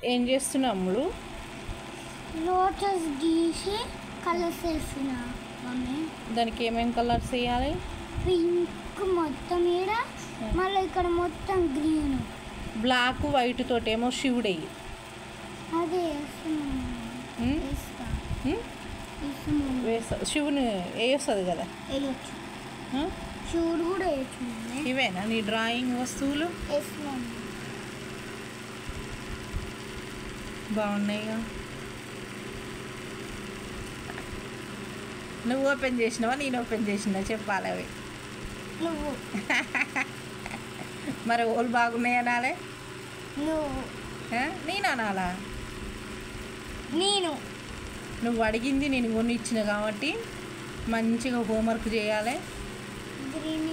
ఏం చేస్తున్నాము? లోటస్ గీసి కలర్స్ వేసిన మమ్మీ. దానికి ఏమేమి కలర్స్ వేయాలి? పింక్ మొత్తం ఈడ, మళ్ళీ ఇక్కడ మొత్తం గ్రీన్. బ్లాక్ వైట్ తోటి ఏమో శివుడు అయ్యి అదే వేస్తా. శివుని వేస్తుంది కదా. వేయచ్చు, శివుడు కూడా వేయచ్చు. ఇవేనా నీ డ్రాయింగ్ వస్తువులు? బాగున్నాయిగా. నువ్వు ఓపెన్ చేసినావా నేను ఓపెన్ చేసినా చెప్పాలి అవి. నువ్వు మరి ఓళ్ళు బాగున్నాయి అనాలే. నువ్వు నేను అనాలా? నేను నువ్వు అడిగింది నేను కొని ఇచ్చిన కాబట్టి మంచిగా హోంవర్క్ చేయాలి, గ్రీన్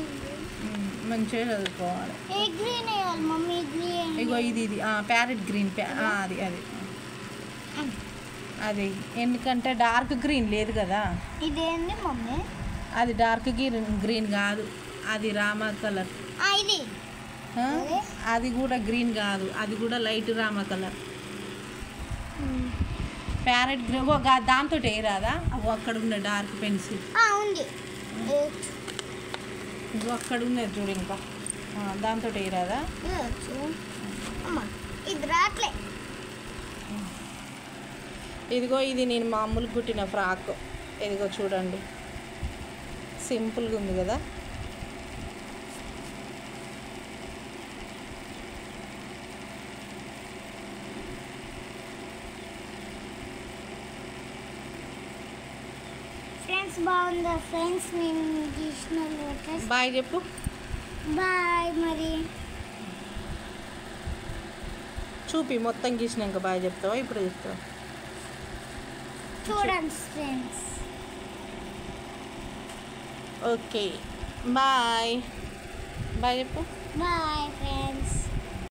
మంచిగా చదువుకోవాలి. ఏ గ్రీన్ వేయాలి మమ్మీ? గ్రీన్ ఇగో ఇది ప్యారెట్ గ్రీన్. అది అది అది ఎందుకంటే డార్క్ గ్రీన్ లేదు కదా. ఇదేంది మమ్మీ? అది డార్క్ గ్రీన్ కాదు, అది రామా కలర్. ఇది అది కూడా గ్రీన్ కాదు, అది కూడా light Rama colour. Parrot green దాంతో వేయరాదా? అవి అక్కడ ఉన్న డార్క్ పెన్సిల్ ఉంది, ఇగో అక్కడ ఉన్నది చూడు, ఇంకా దాంతో వేయరాదా? ఇది రాట్లే. ఇదిగో ఇది నేను మామూలు కుట్టిన ఫ్రాక్. ఇదిగో చూడండి, సింపుల్గా ఉంది కదా. ఫ్రెండ్స్ బాగుందా ఫ్రెండ్స్? నేను గీసిన లోటస్. బాయ్ చెప్పు. బాయ్. మరి చూపి మొత్తం గీసినాక బాయ్ చెప్తావా ఇప్పుడు చెప్తావా? చూడండి ఫ్రెండ్స్. Okay bye. బాయ్ చెప్పు. Bye friends.